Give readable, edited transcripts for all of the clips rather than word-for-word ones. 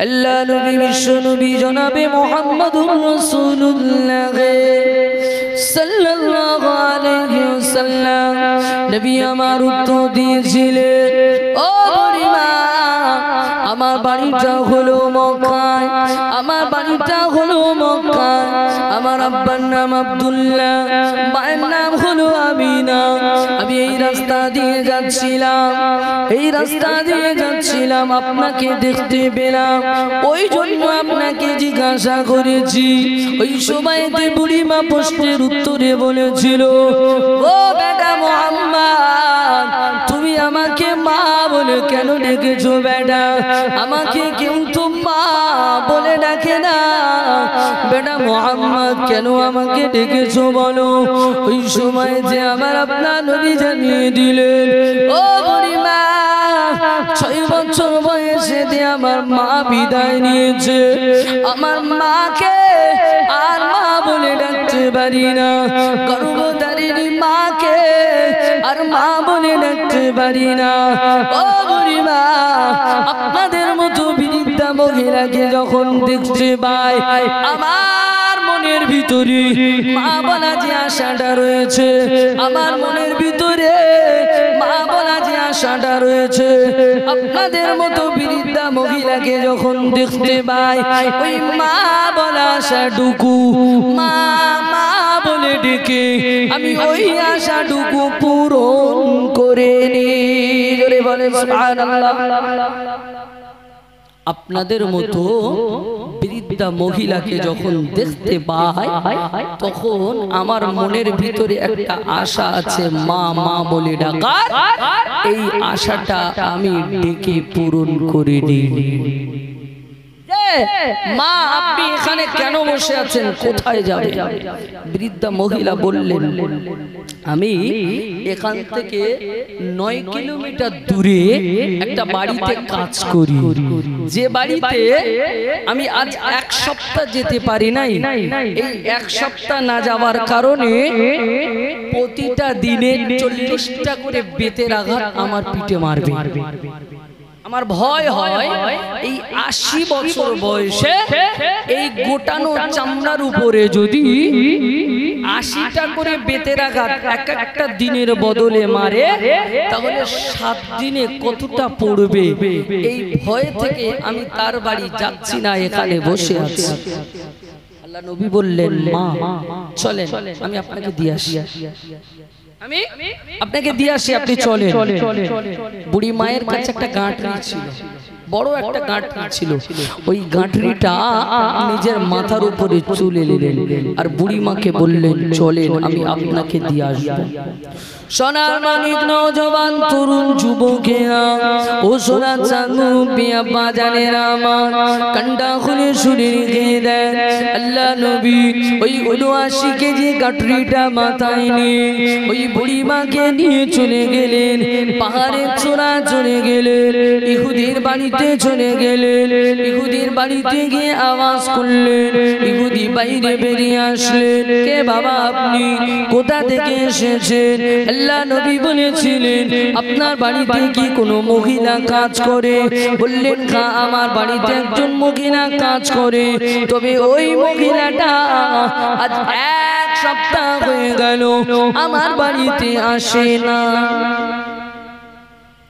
আল্লাহ নবী বিশ্ব নবী জনাবে মুহাম্মদুর রাসূলুল্লাহ সাল্লাল্লাহু আলাইহি ওয়াসাল্লাম নবী আমার উত্তর দিয়েছিলেন, ও বুড়িমা, আমার বাড়িটা হলো মক্কায়, আমার বাড়িটা হলো মক্কায়, আমার আব্বার নাম আব্দুল্লাহ, মায়ের নাম হলো আমিনা। আমি এই রাস্তা দিয়ে যাচ্ছিলাম, এই রাস্তা দিয়ে যাচ্ছিলাম, আপনাকে দেখতে পেলাম, ওই জন্য আপনাকে জিজ্ঞাসা করেছি। ওই সময়তে বুড়িমা প্রশ্নের উত্তরে বলেছিল, ও বেটা মুহাম্মদ, তুমি আমাকে মা বলে কেন ডেকেছো বেটা? আমাকে কেউ তো মা বলে ডাকে না, বেটা মুহাম্মদ কেন আমাকে ডেকেছো বলো? ওই সময় যে আমার আপনার নবী জানিয়ে দিলেন, ও বুড়িমা, 6 বছর বয়সে দিয়ে আমার মা বিদায় নিয়েছে, আমার মাকে আর মা বলে ডাকতে পারি না, গর্ভধারিণী মাকে আর মা বলে ডাকতে পারি না। ও বুড়িমা, আপনাদের মতো বৃদ্ধা মহিলাকে যখন দেখতে পাই, আমার মনের ভিতরে মা বলা যে আশাটা রয়েছে, আমার মনের ভিতরে মা বলা যে আশাটা রয়েছে, আপনাদের মতো বৃদ্ধা মহিলাকে যখন দেখতে পাই, ওই মা বলা আশাটুকু মা মা বলে ডেকে আমি ওই আশাটুকু পূরণ করে নিই। জোরে বলেন সুবহানাল্লাহ। আপনাদের মতো বৃদ্ধা মহিলাকে যখন দেখতে পাই, তখন আমার মনের ভিতরে একটা আশা আছে, মা মা বলে ডাকার, এই আশাটা আমি ডেকে পূরণ করে নিই। মা, আপনি এখানে কেন বসে আছেন? কোথায় যাবেন? বৃদ্ধা মহিলা বললেন, আমি এখান থেকে 9 কিলোমিটার দূরে একটা বাড়িতে কাজ করি, যে বাড়িতে আমি আজ 1 সপ্তাহ যেতে পারি নাই। এই 1 সপ্তাহ না যাওয়ার কারণে প্রতিটা দিনে 40টা করে বেতের আঘাত আমার পিঠে মারবে। আমার ভয় হয় এই 80 বছর বয়সে এই গোটানো চামড়ার উপরে যদি 80টা করে বেতের আঘাত এক একটা দিনের বদলে মারে, তাহলে 7 দিনে কতটা পড়বে? এই ভয় থেকে আমি তার বাড়ি যাচ্ছি না, এখানে বসে আছি। আল্লাহ নবী বললেন, মা চলেন, আমি আপনাকে দিয়ে আসি, আমি আপনাকে দিয়ে আসি, আপনি চলেন। বুড়ি মায়ের কাছে একটা গাঁটরি ছিল, বড় একটা গাঁটরি ছিল, ওই গাঁটরিটা নিজের মাথার উপরে চুলে নিলেন আর বুড়ি মাকে বললেন, চলেন, আমি আপনাকে দিয়ে আসবো। সোনার মানিক নওজওয়ান তরুণ যুবকেরা, ও সোনার চাঁদু পিয়া বাজানেরা, আমার কান্ডা খুলে শুনে রেখে দেন। আল্লাহ নবী ওই 79 কেজি গাঁটরিটা মাথায় নিয়ে ওই বুড়ি মাকে নিয়ে চলে গেলেন, পাহাড়ের চূড়া চলে গেলেন, ইহুদির বাড়িতে চলে গেলেন। ইহুদির বাড়িতে গিয়ে আওয়াজ করলেন, ইহুদি বাইরে বেরিয়ে আসলেন, কে বাবা আপনি? কোথা থেকে এসেছেন? আল্লাহ নবী বলেছিলেন, আপনার বাড়িতে কি কোনো মহিলা কাজ করে? বললেন, আমার বাড়িতে একজন মহিলা কাজ করে, তবে ওই মহিলাটা আজ 1 সপ্তাহ হয়ে গেল আমার বাড়িতে আসে না।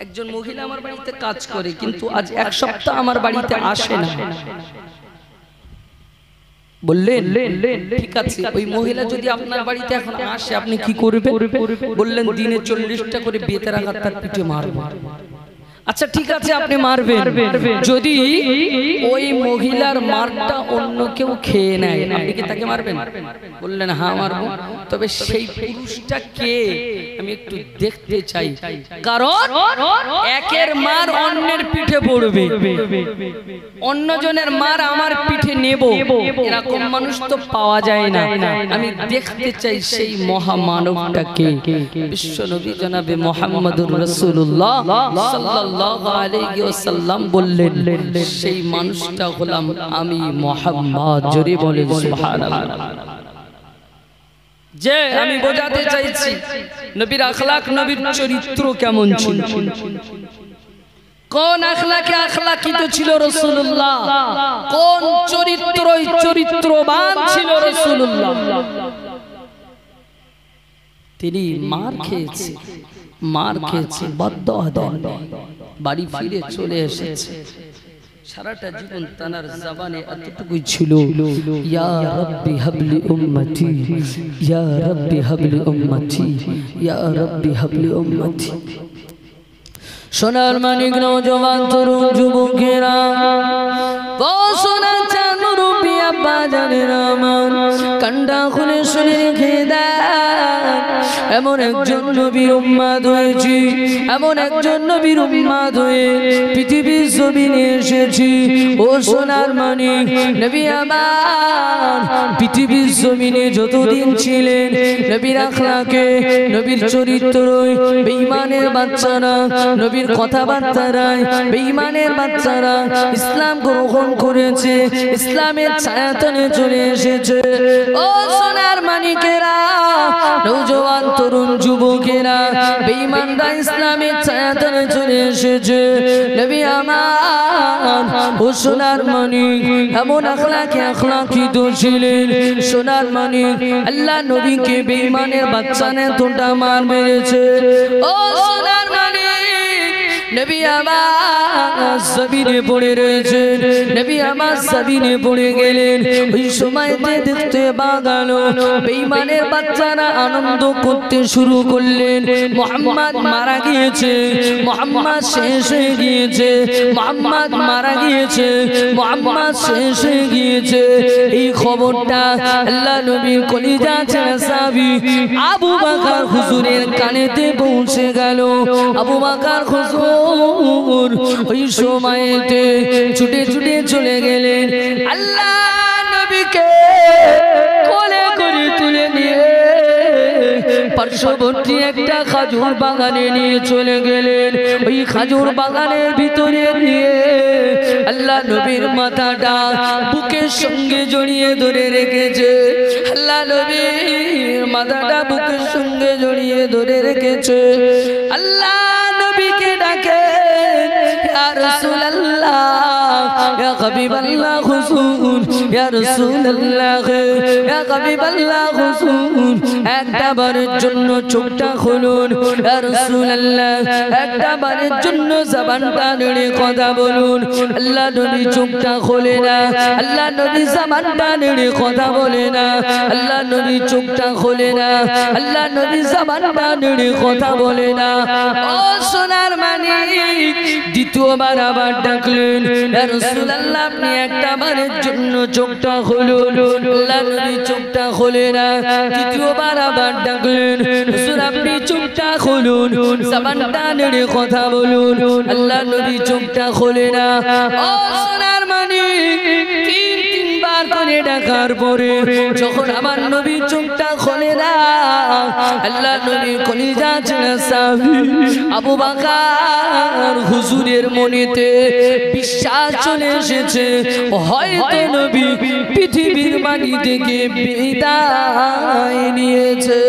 একজন মহিলা আমার বাড়িতে কাজ করে, কিন্তু আজ 1 সপ্তাহ আমার বাড়িতে আসে না। বললেন, ঠিক আছে, ওই মহিলা যদি আপনার বাড়িতে এখন আসে, আপনি কি করবেন? বললেন, দিনে 40টা করে বেতের আঘাত তার পিঠে মারব। আচ্ছা ঠিক আছে, আপনি মারবেন। যদি ওই মহিলার মারটা অন্য কেউ খেয়ে নেয়, আপনি কি তাকে মারবেন? বললেন, হ্যাঁ মারবো। তবে সেই পুরুষটা কে আমি একটু দেখতে চাই, কারণ একের মার অন্যের পিঠে পড়বে, অন্যজনের মার আমার পিঠে নেব, এরকম মানুষ তো পাওয়া যায় না। আমি দেখতে চাই সেই মহামানবটা কে। বিশ্বনবী জনাবে মুহাম্মদুর রাসূলুল্লাহ সাল্লাল্লাহু আলাইহি ওয়াসাল্লাম বললেন, সেই মানুষটা হলাম আমি মুহাম্মদ। জোরে বলেন সুবহানাল্লাহ। যে আমি বোঝাতে চাইছি নবীর আখলাক, নবীর চরিত্র কেমন ছিল। কোন আখলাকে আখলাকিত ছিল রাসূলুল্লাহ, কোন চরিত্রই চরিত্রবান ছিল রাসূলুল্লাহ। তিনি মার খেয়েছে বদদোয়া দেন, বাড়ি ফিরে চলে এসেছে। সারাটা জীবন তার জবানে এতটুকুই ছিল, ইয়া রাব্বি হাবলি উম্মতি, ইয়া রাব্বি হাবলি উম্মতি, ইয়া রাব্বি হাবলি উম্মতি। সোনার মানিক নওজওয়ান তরুণ যুবকেরা, ও সোনার চাঁদ রূপী আব্বা জানেরা আমার, কান্ডা খুলে শুনে রেখে দেন। এমন একজন নবীর উম্মত হয়েছি, এমন একজন নবীর উম্মত হয়ে পৃথিবীর জমিনে এসেছি। ও সোনার মানিক নবী আমার পৃথিবীর জমিনে যতদিন ছিলেন, নবীর আখলাকে, নবীর চরিত্রই বেঈমানের বাচ্চারা, নবীর কথাবার্তারাই বেঈমানের বাচ্চারা ইসলাম গ্রহণ করেছে, ইসলামের ছায়াতলে চলে এসেছে। ও সোনার মানিকেরা, নওজওয়ান তরুণ যুবকেরা, বেঈমানরা ইসলামের ছায়াতলে চলে এসেছে। নবী আমার ও সোনার মানিক এমন আখলাকিত ছিলেন। সোনার মানিক আল্লাহ নবীকে বেঈমানের বাচ্চানে তোটা মার মেরেছে। ও সোনার মানিক নবী আমার জমিনে পড়ে রয়েছেন, নবী আমার জমিনে পড়ে গেলেন। ওই সময়তে দেখতে বাগালো বেঈমানের বাচ্চারা আনন্দ করতে শুরু করলেন। মুহাম্মদ মারা গিয়েছে, মুহাম্মদ শেষ হয়ে গিয়েছে, মুহাম্মদ মারা গিয়েছে, মুহাম্মদ শেষ হয়ে গিয়েছে। এই খবরটা আল্লাহ নবীর কলিজা ছেড়ে সাহাবী আবু বকর হুজুরের কানেতে পৌঁছে গেল। আবু বকর হুজুর ওই সময়তে ছুটে ছুটে চলে গেলেন, আল্লাহ নবীকে কোলে করে তুলে নিয়ে পার্শ্ববর্তী একটা খাজুর বাগানে নিয়ে চলে গেলেন। ওই খাজুর বাগানের ভিতরে নিয়ে আল্লাহ নবীর মাথাটা বুকের সঙ্গে জড়িয়ে ধরে রেখেছে। আল্লাহ নবীর মাথাটা বুকের সঙ্গে জড়িয়ে ধরে রেখেছে। আল্লাহ নবীকে ডাকে, ইয়া রাসূলুল্লাহ, ইয়া হাবিবাল্লাহ হুজুর, ইয়া রাসূলুল্লাহ, ইয়া হাবিবাল্লাহ হুজুর, একটা বারের জন্য চোখটা খুলুন। ইয়া রাসূলুল্লাহ, একটা বারের জন্য জবানটা নেড়ে কথা বলুন। আল্লাহ নবী চোখটা খোলে না, আল্লাহ নবী জবানটা নেড়ে কথা বলে না, আল্লাহ নবী চোখটা খোলে না, আল্লাহ নবী জবানটা নেড়ে কথা বলে না। ও সোনার মানিক দ্বিতীয়বার আবার ডাকলেন, ইয়া রাসূলুল্লাহ, আপনি একটা বারের জন্য চোখটা খুলুন। আল্লাহ নবী চোখটা খোলে না। তৃতীয়বার আবার ডাকলেন, হুজুর আপনি চোখটা খুলুন, জবানটা নেড়ে কথা বলুন। আল্লাহ নবী চোখটা খোলে না। ও সোনার মানিক তিনবার করে ডাকার পরে যখন আমার নবী চোখটা খোলে না, আল্লাহ নবী কলিজা ছেড়ে সাহাবী আবু বকর হুজুরের মনেতে বিশ্বাস চলে এসেছে, হয়তো নবী পৃথিবীর মাটি থেকে বিদায় নিয়েছে,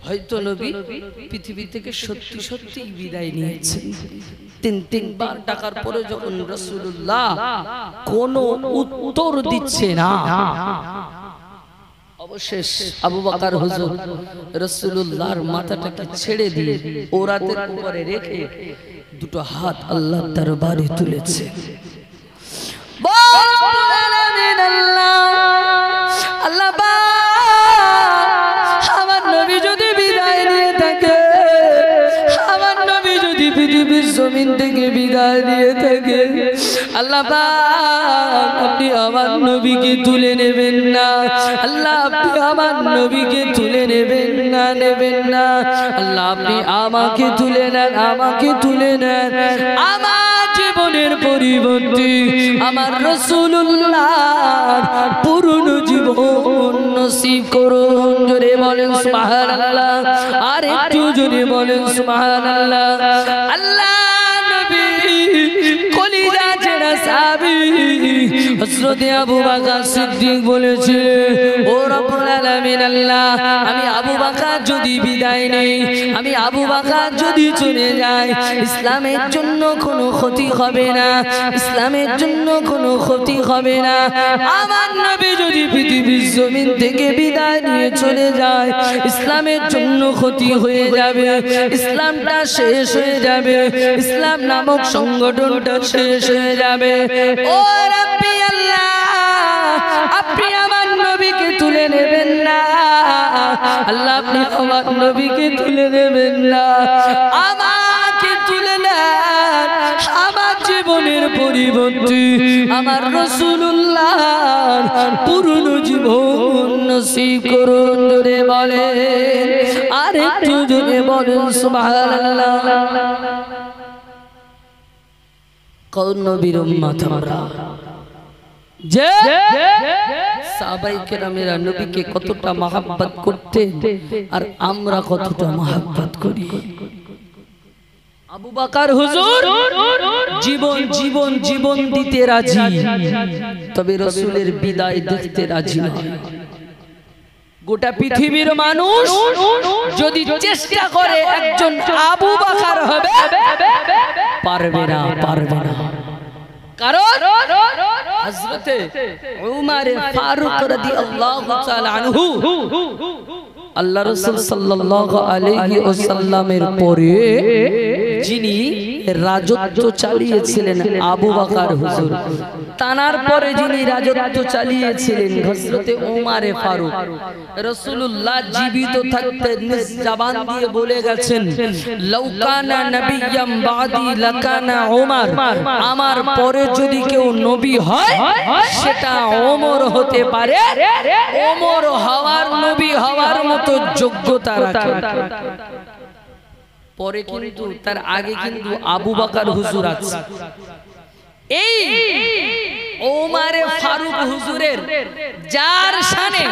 হয়তো নবী পৃথিবী থেকে সত্যি সত্যি বিদায় নিয়েছে। তিনবার ডাকার পরে যখন রাসূলুল্লাহ কোনো উত্তর দিচ্ছে না, অবশেষ আবু বকর হুজুর রাসূলুল্লাহর মাথাটাকে ছেড়ে দিয়ে ওরাতের উপরে রেখে দুটো হাত আল্লাহর দরবারে তুলেছে। আল্লাহ আমার নবী যদি বিদায় নিয়ে থাকে, আমার নবী যদি পৃথিবীর জমিন থেকে বিদায় দিয়ে থাকে, আল্লাহ আপনি আমার নবীকে তুলে নেবেন না, আল্লাহ আপনি আমার নবীকে তুলে নেবেন না, নেবেন না, আল্লাহ আপনি আমাকে তুলে নেন, আমাকে তুলে নেন, আমার জীবনের পরিবর্তে আমার রাসূলুল্লাহর পুরনো জীবন নসিব করুন। জোরে বলেন সুবহানাল্লাহ, আর একটু জোরে বলেন সুবহানাল্লাহ। আল্লাহ নবী কলিজা ছেড়ে সাহাবী হযরত আবু বকর সিদ্দিক বলেছে, ও রব্বুল আলামিন আল্লাহ, আমি আবু বকর যদি বিদায় নেই, আমি আবু বকর যদি চলে যাই, ইসলামের জন্য কোনো ক্ষতি হবে না, ইসলামের জন্য কোনো ক্ষতি হবে না। আমার নবী যদি পৃথিবীর জমিন থেকে বিদায় নিয়ে চলে যায়, ইসলামের জন্য ক্ষতি হয়ে যাবে, ইসলামটা শেষ হয়ে যাবে, ইসলাম নামক সংগঠনটা শেষ হয়ে যাবে। ও রাব্বি আল্লাহ, আপনি আমার নবীকে তুলে নেবেন না, আল্লাহ আপনি আমার নবীকে তুলে নেবেন না, আমাকে তুলে নেন, আমার জীবনের পরিবর্তে আমার রাসূলুল্লাহর পুরনো জীবন নসিব করুন। জোরে বলেন, আরেকটু জোরে বলুন সুবহানাল্লাহ। কোন নবীর উম্মত আমরা, যে সাহাবায়ে কেরামেরা নবীকে কতটা মহব্বত করতেন আর আমরা কতটা মহব্বত করি। আবু বকর হুজুর জীবন জীবন জীবন দিতে রাজি, তবে রাসূলের বিদায় দেখতে রাজি নয়। গোটা পৃথিবীর মানুষ যদি চেষ্টা করে একজন আবু বকর হবে, পারবে না, পারবে না। কারণ হযরতে উমর ফারুক রাদিয়াল্লাহু তাআলা আনহু আল্লাহ রাসূল সাল্লাল্লাহু আলাইহি ওয়াসাল্লামের পরে যিনি রাজত্ব চালিয়েছিলেন আবু বকর হুজুর, তানার পরে যিনি রাজত্ব চালিয়েছিলেন হযরতে উমর ফারুক। রাসূলুল্লাহ জীবিত থাকতে নিজ জবান দিয়ে বলে গেছেন, লাউ কানা নবিয়্যাম বাদি লাকানা উমর, আমার পরে যদি কেউ নবী হয় সেটা ওমর হতে পারে, ওমর হওয়ার নবী হওয়ার মতো যোগ্যতা রাখে। পরে কিন্তু তার আগে কিন্তু আবু বকর হুজুর আছে। এই ওমর ফারুক হুজুরের যার শানে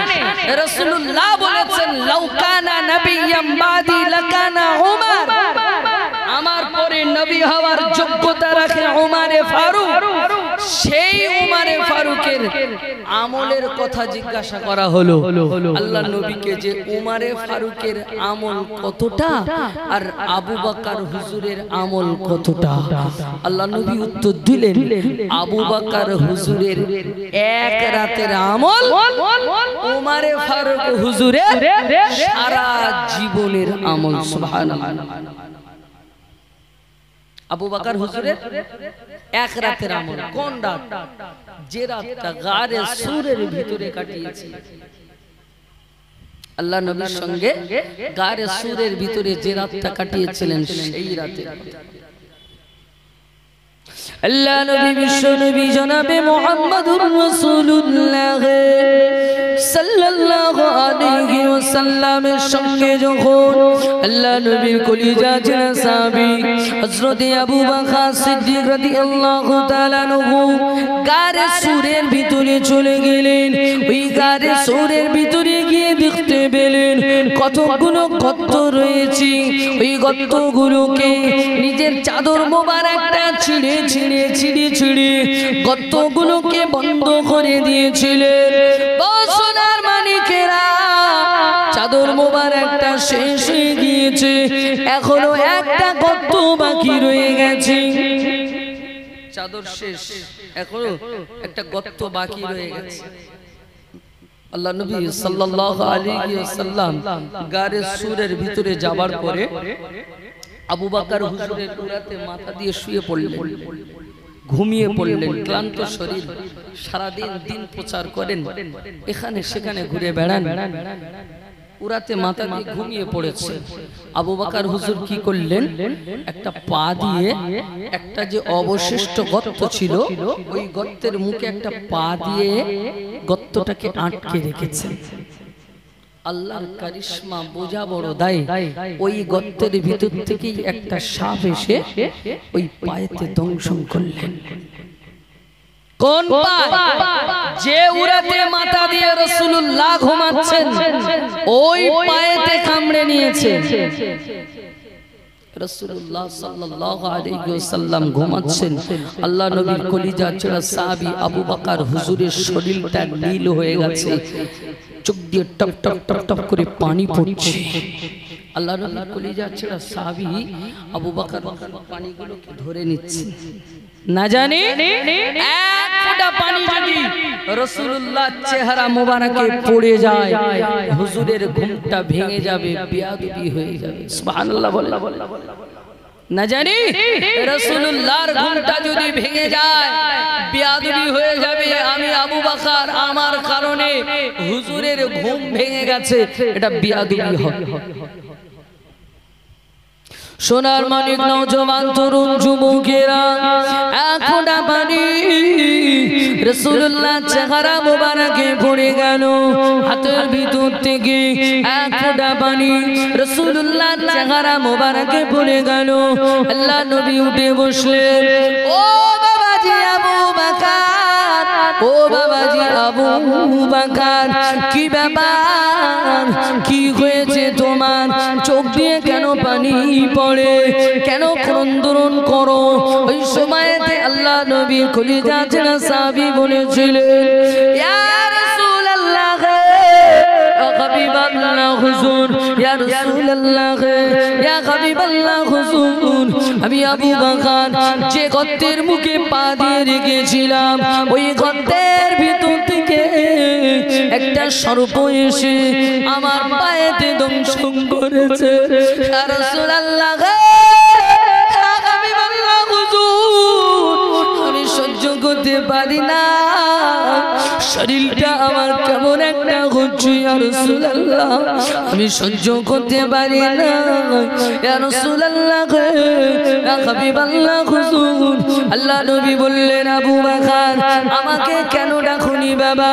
রাসূলুল্লাহ বলেছেন, লাউ কানা নবিয়্যাম বাদি লাকানা উমর, আমার পরে নবী হওয়ার যোগ্যতা রাখে উমর ফারুক। সেই উমর ফারুকের আমলের কথা জিজ্ঞাসা করা হলো আল্লাহ নবীকে, যে উমর ফারুকের আমল কতটা আর আবু বকর হুজুরের আমল কতটা। আল্লাহ নবী উত্তর দিলেন, আবু বকর হুজুরের এক রাতের আমল উমর ফারুক হুজুরের সারা জীবনের আমল। সুবহানাল্লাহ। আবু বকর হুজুরের এক রাতের আমল। কোন রাত? যে রাতটা গারে সুরের ভিতরে কাটিয়েছে আল্লাহ নবীর সঙ্গে, গারে সুরের ভিতরে যে রাতটা কাটিয়েছিলেন সেই রাতে আল্লাহ নবী বিশ্ব নবী জনাবে মুহাম্মদুর রাসূলুল্লাহ সাল্লাল্লাহু আলাইহি ওয়াসাল্লামের সঙ্গে যখন আল্লাহ নবীর কলিজা ছেলে সাহাবী হযরত আবু বকর সিদ্দিক রাদিয়াল্লাহু তাআলা আনহু গারে সুরের ভিতরে চলে গেলেন, ওই গারে সুরের ভিতরে গিয়ে দেখতে পেলেন কতগুলো গর্ত রয়েছে। ওই গর্তগুলোকে নিজের চাদর মোবারকটা ছিঁড়ে ছিঁড়ে ছিঁড়ে ছিঁড়ে গর্তগুলোকে বন্ধ করে দিয়েছিলেন। সোনার মানিকেরা, চাদর মোবারকটা শেষ হয়ে গিয়েছে, এখনো একটা গর্ত বাকি রয়ে গেছে। চাদর শেষ, এখনো একটা গর্ত বাকি রয়ে গেছে। আল্লাহ নবী সাল্লাল্লাহু আলাইহি ওয়াসাল্লাম গারে সুরের ভিতরে যাবার পরে আবু বকর হুজুরের উরাতে মাথা দিয়ে শুয়ে পড়লেন, ঘুমিয়ে পড়লেন। ক্লান্ত শরীর, সারাদিন দিন প্রচার করেন, এখানে সেখানে ঘুরে বেড়ান, উরাতে মাথা দিয়ে ঘুমিয়ে পড়েছে। আবু বকর হুজুর কি করলেন, একটা পা দিয়ে একটা যে অবশিষ্ট গর্ত ছিল ওই গর্তের মুখে একটা পা দিয়ে গর্তটাকে আটকে রেখেছেন। আল্লাহর কারিশমা বোঝা বড় দায়, ওই গর্তের ভিতর থেকেই একটা সাপ এসে ওই পায়েতে দংশন করলেন। কোন পায়? যে উরাতে মাথা দিয়ে রাসূলুল্লাহ ঘুমাচ্ছেন ওই পায়েতে কামড়ে নিয়েছে। রাসূলুল্লাহ সাল্লাল্লাহু আলাইহি ওয়াসাল্লাম ঘুমাচ্ছেন। আল্লাহ নবীর কলিজা ছেড়া সাহাবী আবু বকর হুজুরের শরীরটা নীল হয়ে গেছে, চোখ দিয়ে টপ টপ টপ টপ করে পানি পড়ছে। আল্লাহ নবীর কলিজা ছেড়া সাহাবী আবু বকর পানিগুলোকে ধরে নিচ্ছে, না জানি এক ফোঁটা পানি যদি রাসূলুল্লাহ চেহারা মোবারকে পড়ে যায় হুজুরের ঘুমটা ভেঙে যাবে, বেয়াদবি হয়ে যাবে। সুবহানাল্লাহ বলে না জানি রাসূলুল্লাহর ঘুমটা যদি ভেঙে যায় বেয়াদবি হয়ে যাবে। আমি আবু বকর আমার কারণে হুজুরের ঘুম ভেঙে গেছে, এটা বেয়াদবি হবে। সোনার মানিক নওজওয়ান তরুণ যুবকেরা এক ফোঁটা পানি রাসূলুল্লাহ চেহারা মোবারকে পড়ে গেল, হাতের ভিতর থেকে এক ফোঁটা পানি রাসূলুল্লাহ চেহারা মোবারকে পড়ে গেল। আল্লাহ নবী উঠে বসলেন। ও বাবাজি আবু বকর, ও বাবাজি আবু বকর, কি ব্যাপার, কি হয়েছে তোমার? চোখ দিয়ে কেন পানি পড়ে, কেন ক্রন্দন করো? ওই সময়তে আল্লাহ নবী কলিজা ছেড়া সাহাবী বলেছিলেন, ইয়া রাসূলুল্লাহ, ইয়া হাবিবাল্লাহ হুজুর, ইয়া রাসূলুল্লাহ, ইয়া হাবিবাল্লাহ হুজুর, আমি আবু বকর যে গর্তের মুখে পা দিয়ে রেখেছিলাম ওই গর্তের ভিতর থেকে একটা সর্প এসে আমার পায়েতে দংশন করেছে। ইয়া রাসূলুল্লাহ, ইয়া হাবিবাল্লাহ হুজুর, আমি সহ্য করতে পারি না, শরীরটা আমার কেমন একটা হচ্ছে। ইয়া রাসূলুল্লাহ, আমি সহ্য করতে পারি না। ইয়া রাসূলুল্লাহ, ইয়া হাবিবাল্লাহ হুজুর। আল্লাহ নবী বললেন, আবু বকর আমাকে কেন ডাকুনি বাবা?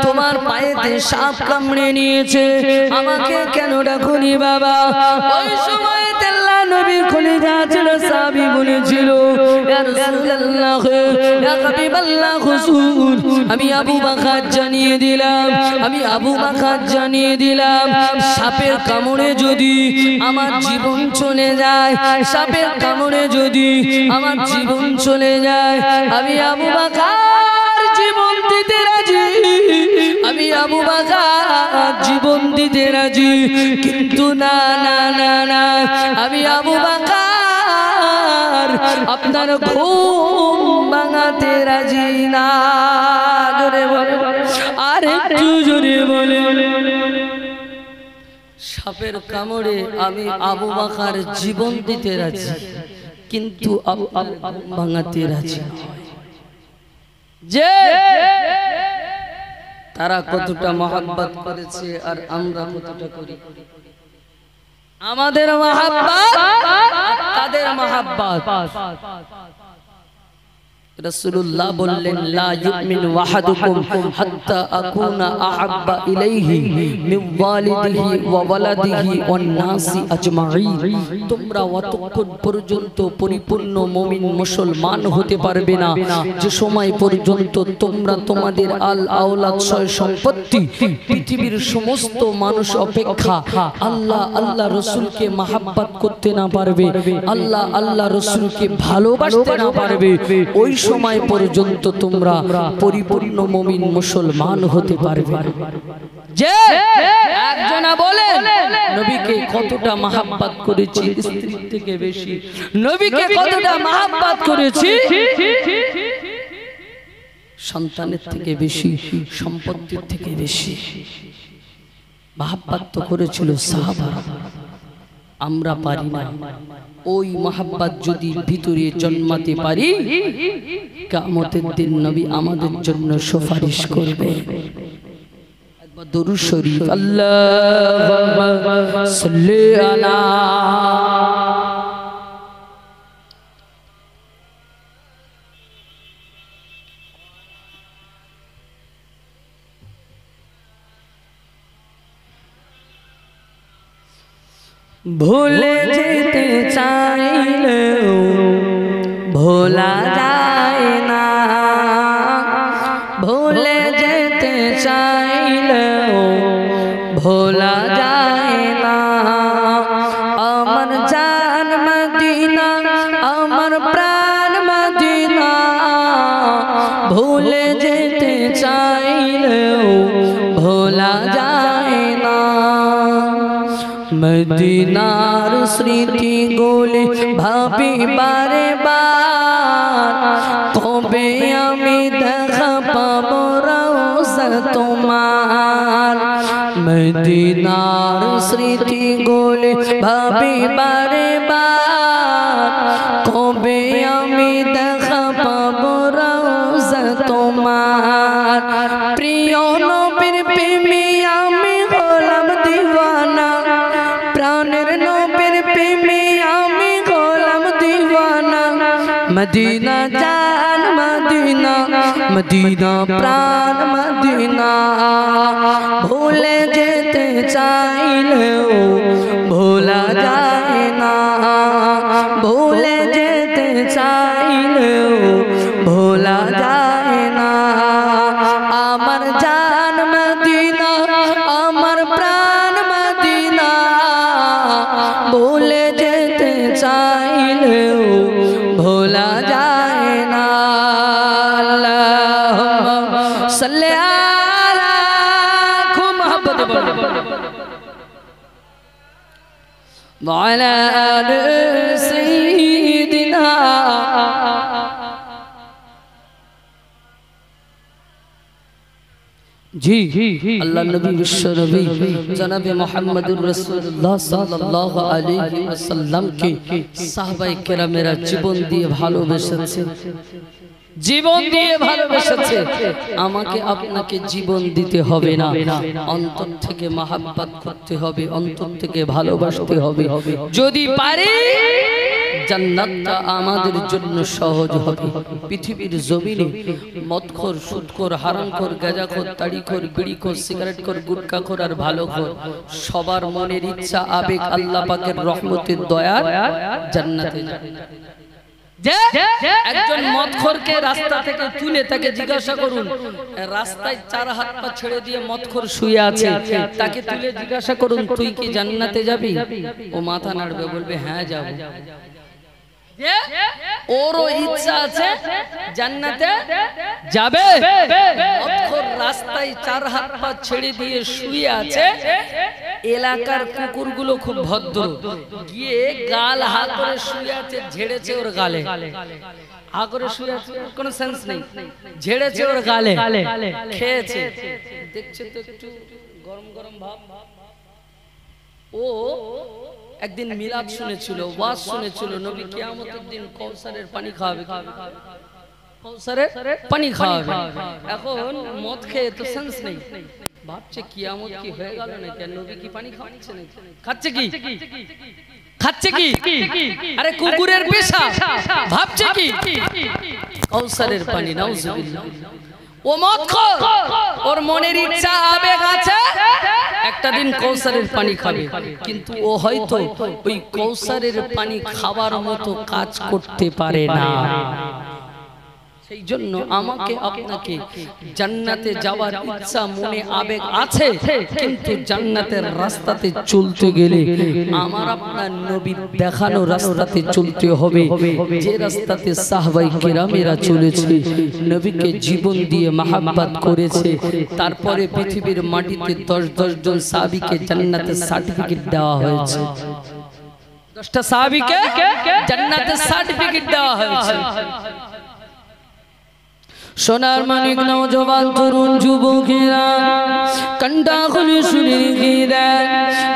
তোমার পায়েতে সাপ কামড়ে নিয়েছে, আমাকে কেন ডাকুনি বাবা? ওই সময় আল্লাহ নবীর কলিজা ছেড়া সাহাবী বলেছিল, ইয়া রাসূলুল্লাহ, ইয়া হাবিবাল্লাহ হুজুর, আমি আবু বকর জানিয়ে দিলাম, আমি আবু বকর জানিয়ে দিলাম, সাপের কামড়ে যদি আমার জীবন চলে যায়, সাপের কামড়ে যদি আমার জীবন চলে যায়, আমি আবু বকর জীবন দিতে রাজি, আমি আবু বকর জীবন দিতে রাজি, কিন্তু না না না না, আমি আবু বকর আপনার ঘুম ভাঙাতে রাজি না। জোরে বলে, আর একটু জোরে বলে। সাপের কামড়ে আমি আবু বকর জীবন দিতে রাজি, কিন্তু ভাঙাতে রাজি নয়। যে তারা কতটা মহব্বত করেছে আর আমরা কতটা করি। আমাদের মহব্বত তাদের মহব্বত। রাসূলুল্লাহ বললেন, লা ইউমিনু আহাদুকুম হাত্তা আকুনা আহাব্বা ইলাইহি মিন ওয়ালিদিহি ওয়া ওয়ালাদিহি ওয়ান নাসি আজমাইন। তোমরা অতক্ষণ পর্যন্ত পরিপূর্ণ মুমিন মুসলমান হতে পারবে না যে সময় পর্যন্ত তোমরা তোমাদের আল আওলাদ সয় সম্পত্তি পৃথিবীর সমস্ত মানুষ অপেক্ষা আল্লাহ আল্লাহ রাসূলকে মহব্বত করতে না পারবে, আল্লাহ আল্লাহ রাসূলকে ভালোবাসতে না পারবে, ওই সময় পর্যন্ত তোমরা পরিপূর্ণ মুমিন মুসলমান হতে পারবে। যে একজনা বলে নবীকে কতটা মহব্বত করেছি স্ত্রীর থেকে বেশি, নবীকে কতটা মহব্বত করেছি সন্তানের থেকে বেশি, সম্পত্তির থেকে বেশি মহব্বত করেছিল সাহাবারা। আমরা পারি না। ওই মহব্বত যদি ভিতরে জন্মাতে পারি, কিয়ামতের দিন নবী আমাদের জন্য সুপারিশ করবে। একবার দরুদ শরীফ, আল্লাহুম্মা সাল্লি আলা। ভুলে যেতে চাইলেও ভোলা যায় না, ভুলে যেতে চাইলেও ভোলা যায় না। আমার জান ভুলে যেতে চাইলেও ভোলা যায় না মদিনার স্মৃতি গুলি ভাবি বারে বার কবে আমি দেখা পাবো রওজা তোমার মদিনার স্মৃতি গুলি ভাবি বারে বার কবে আমি দেখা পাবো রওজা তোমার প্রিয় নবীর প্রেমে আমি হলাম দিওয়ানা প্রাণের নবীর প্রেমে আমি হলাম দিওয়ানা মদিনা জান মদিনা মদিনা প্রাণ মদিনা ভুলে যেতে চাইলেও ভোলা যায় না ভুলে যেতে চাইলেও ভোলা যায় না আমার জান মদিনা আমার প্রাণ মদিনা ভুলে যেতে চাইলেও ভোলা যায় না আল্লাহুম্মা সাল্লি আলা খুব মোহব্বত বলো ওয়ালা আলি সাইয়্যিদিনা जी अल्लाह नबी विश्व नबी जनाब मोहम्मदुर रसूलुल्लाह सल्लल्लाहु अलैहि वसल्लम के साहबाए केरामेरा जीवन दिए ভালোবেসেছে জীবন দিয়ে ভালোবেসেছে আমাকে আপনাকে জীবন দিতে হবে না অন্তর থেকে মহব্বত করতে হবে অন্তর থেকে ভালোবাসতে হবে যদি পারি জান্নাতটা আমাদের জন্য সহজ হবে পৃথিবীর জমিনে মদখোর সুদখোর হারামখোর গাঁজাখোর তাড়িখোর বিড়িখোর সিগারেটখোর গুটখাখোর আর ভালোখোর সবার মনের ইচ্ছা আবেগ আল্লাহ পাকের রহমতের দয়া জান্নাতে যাবে একজন মদখোরকে রাস্তা থেকে তুলে তাকে জিজ্ঞাসা করুন রাস্তায় চার হাত পা ছেড়ে দিয়ে মদখোর শুয়ে আছে তাকে তুলে জিজ্ঞাসা করুন তুই কি জান্নাতে যাবি ও মাথা নাড়বে বলবে হ্যাঁ যাব ওরও ইচ্ছা আছে জান্নাতে যাবে মদখোর রাস্তায় চার হাত পা ছেড়ে দিয়ে শুয়ে আছে এলাকার কুকুরগুলো খুব ভদ্র গিয়ে গাল হা করে শুয়ে আছে ঝেড়েছে ওর গালে হা করে শুয়ে আছে কোনো সেন্স নেই ঝেড়েছে ওর গালে খেয়েছে দেখছে তো একটু গরম গরম ভাব ও একদিন মিলাদ শুনেছিল ওয়াজ শুনেছিল নবী কিয়ামতের দিন কৌসারের পানি খাওয়াবে কৌসারের পানি খাওয়াবে এখন মদ খেয়ে তো সেন্স নেই ভাবছে কিয়ামত কি হয়ে গেল না কেন নবী কি পানি খাওয়াচ্ছে না খাচ্ছে কি খাচ্ছে কি আরে কুকুরের পেশা ভাবছে কি কৌসারের পানি নাউজুবিল্লাহ ও মদ খায় ওর মনের ইচ্ছা আবেগ আছে একটা দিন কৌসারের পানি খাবে কিন্তু ও হয়তো ওই কৌসারের পানি খাবার মতো কাজ করতে পারে না সেই জন্য আমাকে আপনাকে জান্নাতে যাওয়ার ইচ্ছা মনে আবেগ আছে কিন্তু জান্নাতের রাস্তাতে চলতে গেলে আমার আপনার নবী দেখানো রাস্তাতে চলতে হবে যে রাস্তাতে সাহাবায়ে কেরামেরা চলেছে নবীকে জীবন দিয়ে মহব্বত করেছে তারপরে পৃথিবীর মাটিতে 10 জন সাহাবীকে জান্নাতের সার্টিফিকেট দেওয়া হয়েছে 10টা সাহাবীকে জান্নাতের সার্টিফিকেট দেওয়া হয়েছে সোনার মানিক নওজওয়ান তরুণ যুবকেরা কন্ডা খুলে শুনে গিরা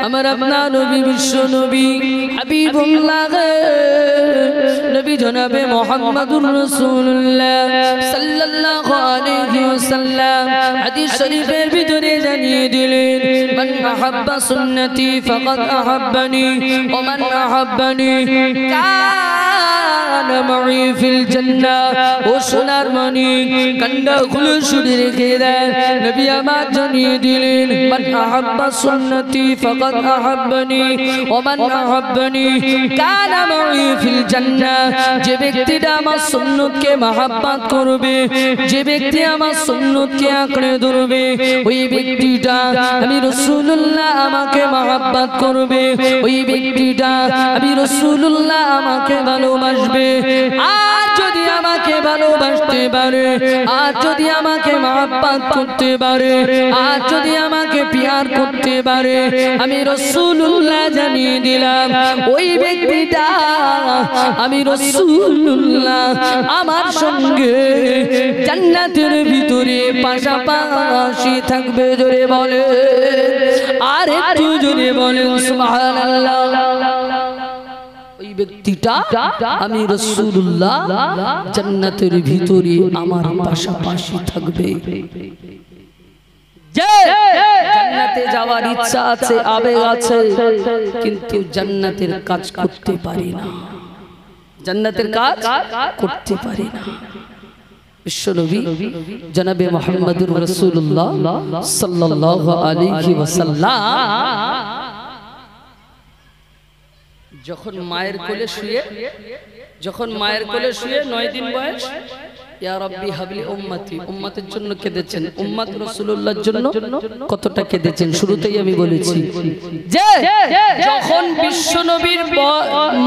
আমার আপনার নবী বিশ্ব নবী হাবিবুল্লাহ নবী জনাবে মুহাম্মদুর রাসূলুল্লাহ সাল্লাল্লাহু আলাইহি ওয়াসাল্লাম হাদিস শরীফের ভিতরে জানিয়ে দিলেন মান আহাব্বা সুন্নতি ফাকাদ আহাব্বানি ওয়া মান আহাব্বানি কানা মাই ফিল জান্নাহ ও সোনার মানিক কন্ডা খুলে শুনে রেখে দেন নবী আমার জানিয়ে দিলেন মান আহাব্বা সুন্নতি ফাকাদ আহাব্বানি ওয়া মান আহাব্বানি কানা মাই ফিল জান্নাহ যে ব্যক্তিটা আমার সুন্নতকে মহব্বত করবে যে ব্যক্তি আমার সুন্নতকে আঁকড়ে ধরবে ওই ব্যক্তিটা আমি রাসূলুল্লাহ আমাকে মহব্বত করবে ওই ব্যক্তিটা আমি রাসূলুল্লাহ আমাকে ভালোবাসবে আর যদি আমাকে আমাকে ভালোবাসতে পারে, আর যদি আমাকে মহব্বত করতে পারে, আর যদি আমাকে প্যার করতে পারে, আমি রাসূলুল্লাহ জানিয়ে দিলাম ওই ব্যক্তিটা আমি রাসূলুল্লাহ আমার সঙ্গে জান্নাতের ভিতরে পাশাপাশি থাকবে। জোরে বলে, আর একটু জোরে বলেন সুবহানাল্লাহ। ওই ব্যক্তিটা আমি রাসূলুল্লাহ জান্নাতের ভিতরে আমার পাশাপাশি থাকবে। জান্নাতে যাওয়ার ইচ্ছা আছে, আবেগ আছে, কিন্তু জান্নাতের কাজ করতে পারি না, জান্নাতের কাজ করতে পারি না। বিশ্বনবী জনাবে মুহাম্মদুর রাসূলুল্লাহ সাল্লাল্লাহু আলাইহি ওয়াসাল্লাম যখন মায়ের কোলে শুয়ে 9 দিন বয়স, ইয়া রাব্বি হাবলি উম্মতি, উম্মতের জন্য কেঁদেছেন, উম্মত রাসূলুল্লাহর জন্য কতটা কেঁদেছেন শুরুতেই আমি বলেছি যে যখন বিশ্বনবীর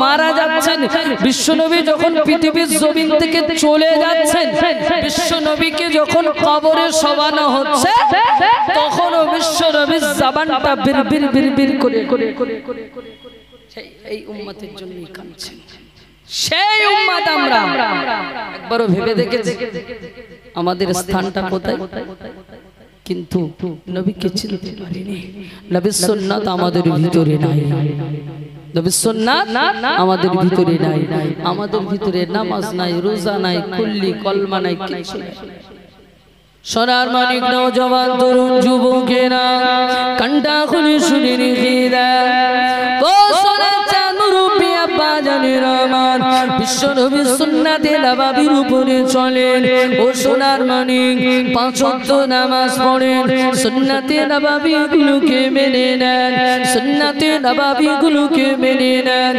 মারা যাচ্ছেন, বিশ্বনবী যখন পৃথিবীর জমিন থেকে চলে যাচ্ছেন, বিশ্বনবীকে যখন কবরে শোয়ানো হচ্ছে, তখন বিশ্বনবীর জবানটা বিরবির বিরবির করে এই উম্মতের জন্যই কাঁদছেন। সেই উম্মত আমরা একবারও ভেবে দেখেছি আমাদের স্থানটা কোথায়? কিন্তু নবীকে চিনতে পারিনি। নবীর সুন্নাত আমাদের ভিতরে নাই, নবীর সুন্নাত আমাদের ভিতরে নাই, আমাদের ভিতরে নামাজ নাই, রোজা নাই, কুল্লি কলমা নাই, কিছু নাই। সোনার মানিক নওজওয়ান তরুণ যুবকেরা কান্ডা খুলে শুনে রেখে দেয়, ও সোনার চাঁদ রূপী আব্বা জানের আমার বিশ্বনবীর সুন্নাতে নববীর উপরে চলেন। ও সোনার মানিক 5 ওয়াক্ত নামাজ পড়েন, সুন্নাতে নববী গুলোকে মেনে নেন, সুন্নাতে নববী গুলোকে মেনে নেন।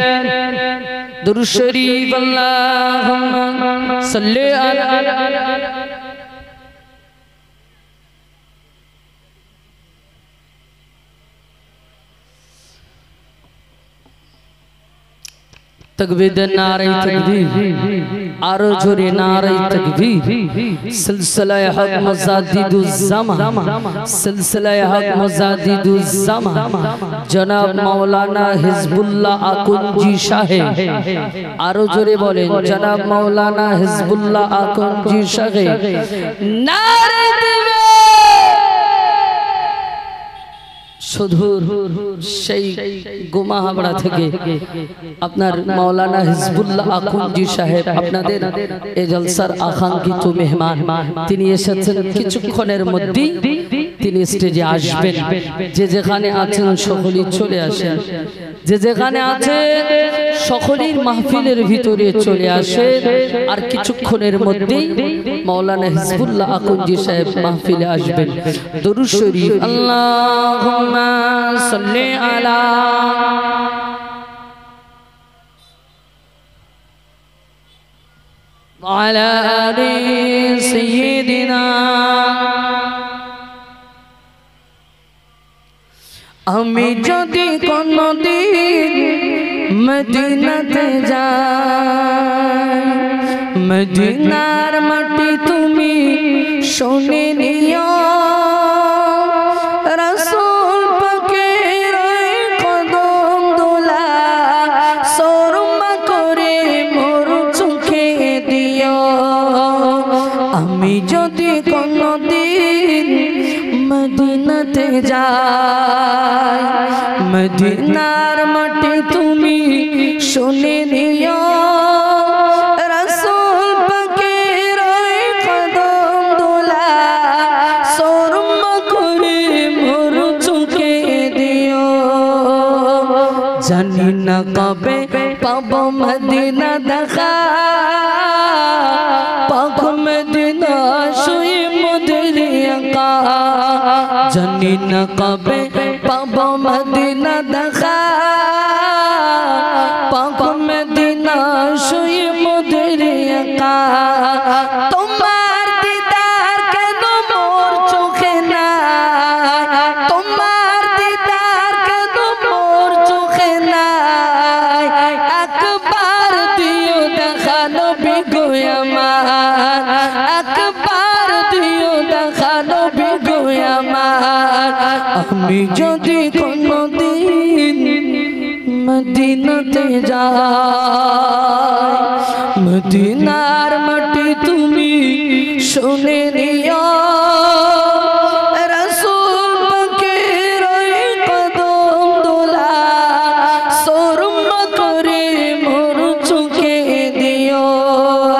দুরূদ শরীফ আল্লাহুম্মা সাল্লি আলা तकबीर नारे तकबीर आरो जोरे नारे तकबीर सिलसिला हक मुजाद्दिदुज़्ज़मा सिलसिला हक मुजाद्दिदुज़्ज़मा जनाब मौलाना हिज़्बुल्लाह आकुंजी साहेब आरो जोरे बोलें जनाब मौलाना हिज़्बुल्लाह आकुंजी साहेब नारे সুদূর সেই গোমাহাবড়া থেকে আপনার মাওলানা হিজবুল্লাহ আকুঞ্জি সাহেব আপনাদের এই জলসার আকাঙ্ক্ষিত মেহমান, তিনি এসেছেন কিছুক্ষণের মধ্যেই তিনি স্টেজে আসবেন। যে যেখানে আছেন সকলেই চলে আসেন, যে যেখানে আছেন সকলেই মাহফিলের ভিতরে চলে আসেন। আর কিছুক্ষণের মধ্যেই মাওলানা হিজবুল্লাহ আকুঞ্জি সাহেব মাহফিলে আসবেন। দরুদ শরীফ আল্লাহুম্মা সাল্লি আলা ওয়ালা আলি সাইয়্যিদিনা। আমি যদি কোনদিন মদিনাতে যাই, মদিনার মাটি তুমি শুনে নিও, রাসূল পাকের কদম দোলা শর্মা করে মোর চোখে দিও। আমি যদি কোনদিন মদিনাতে যাই, মদিনার মাটি তুমি শুনে নিও, রাসূল পাকের কদম দোলা শর্মা করে মোর চোখে দিও। জানি না কবে পাবো মদিনা দেখা, পাক মদিনা শুয়ে মোদের আকা। জানি না কবে পাবো মদিনা দেখা, পাক মদিনা শুয়ে মোদের আকা। তোমার দিদার কেন মোর চোখে নাই, তোমার দিদার কেন মোর চোখে নাই, একবার দিও দেখা নবী গো আমার। আমি যদি কোনদিন মদিনাতে যাই, মদিনার মাটি তুমি শুনে নিও, রাসূল পাকের ওই কদম দোলা শরম করে মোর চোখে দিও।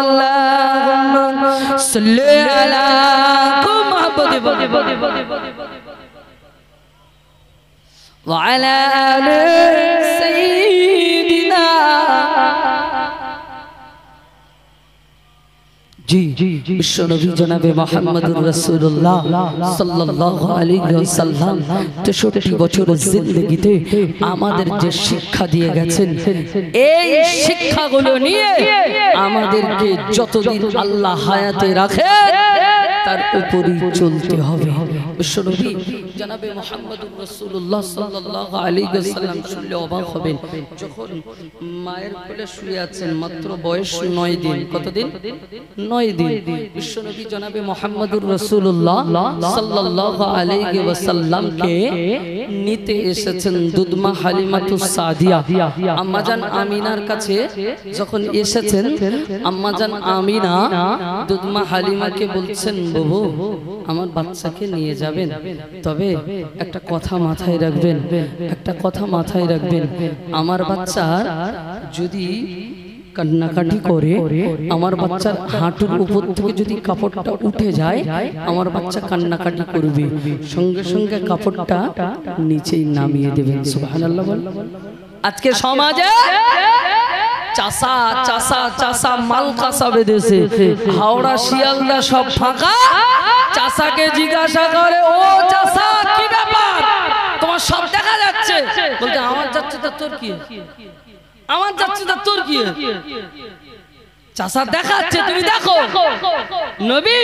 আল্লাহুম্মা সাল্লি আলা وعلى آل سيدنا বিশ্বনবী জনাবে মুহাম্মদুর রাসূলুল্লাহ সাল্লাল্লাহু আলাইহি ওয়াসাল্লাম 63 বছরের জিন্দেগিতে আমাদের যে শিক্ষা দিয়ে গেছেন, এই শিক্ষাগুলো নিয়ে আমাদেরকে যতদিন আল্লাহ হায়াতে রাখে তার উপরই চলতে হবে। বিশ্বনবী জনাবে মুহাম্মদুর রাসূলুল্লাহ সাল্লাল্লাহু আলাইহি ওয়াসাল্লাম শুনলে অবাক হবেন, যখন মায়ের কোলে শুয়ে আছেন, মাত্র বয়স 9 দিন। কতদিন? 9 দিন। বিশ্বনবী জনাবে মুহাম্মদুর রাসূলুল্লাহ সাল্লাল্লাহু আলাইহি ওয়াসাল্লামকে নিতে এসেছেন দুধমা হালিমাতুস সাদিয়া আম্মাজান আমিনার কাছে। যখন এসেছেন, আম্মাজান আমিনা দুধমা হালিমাকে বলছেন, বাবু আমার বাচ্চাকে নিয়ে যাবেন, তবে একটা কথা মাথায় রাখবেন, একটা কথা মাথায় রাখবেন, আমার বাচ্চা যদি কান্নাকাটি করে, আমার বাচ্চার হাঁটুর উপর থেকে যদি কাপড়টা উঠে যায়, আমার বাচ্চা কান্নাকাটি করবে, সঙ্গে সঙ্গে কাপড়টা নিচেই নামিয়ে দেবেন। সুবহানাল্লাহ। আজকে সমাজে চাষা চাষা চাষা মাল কাঁচা বেঁধেছে, হাওড়া শিয়ালদা সব ফাঁকা। চাষাকে জিজ্ঞাসা করে, ও চাষা কি ব্যাপার, তোমার সব দেখা যাচ্ছে? বলতে আমার যাচ্ছে তা তোর কি, আমার যাচ্ছে তা তোর কি? চাষা দেখাচ্ছে, তুমি দেখো। নবী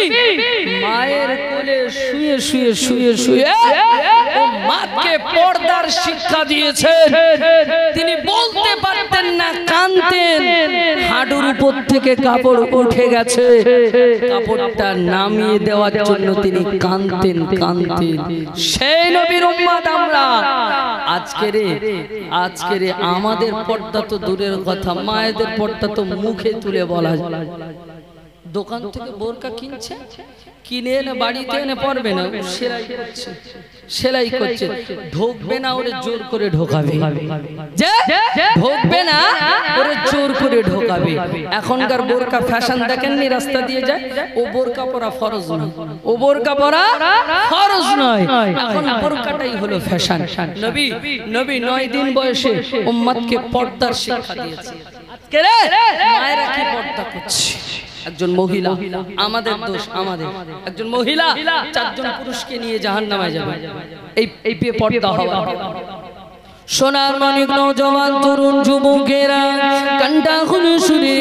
মায়ের কোলে শুয়ে শুয়ে শুয়ে শুয়ে মাকে পর্দার শিক্ষা দিয়েছেন। তিনি বলতে পারতেন না, কাঁদতেন, হাঁটুর উপর থেকে কাপড় উঠে গেছে, কাপড়টা নামিয়ে দেওয়ার জন্য তিনি কাঁদতেন কাঁদতেন। সেই নবীর উম্মত আমরা। আজকের আমাদের পর্দা তো দূরের কথা, মায়েদের পর্দা তো মুখে তুলে বলা যায়। দোকান থেকে বোরকা কিনছে, কিনে এনে বাড়িতে এনে পরবে না, সেলাই করছে, ঢোকবে না ওরে জোর করে ঢোকাবে, ঢোকবে না ওরে জোর করে ঢোকাবে। এখনকার বোরকা ফ্যাশন দেখেননি, রাস্তা দিয়ে যায়, ও বোরকা পরা ফরজ নয়, ও বোরকা পরা ফরজ নয়, এখন বোরকাটাই হলো ফ্যাশন। নবী 9 দিন বয়সে উম্মতকে পর্দার শিক্ষা দিয়েছে। আজকে মায়েরা কি পর্দা করছে? একজন মহিলা, আমাদের দোষ, আমাদের একজন মহিলা 4 জন পুরুষকে নিয়ে জাহান্নামে যাবে, এই বেপর্দা হওয়া। সোনার মানিক নওজওয়ান তরুণ যুবকেরা কান্ডা খুলে শুনে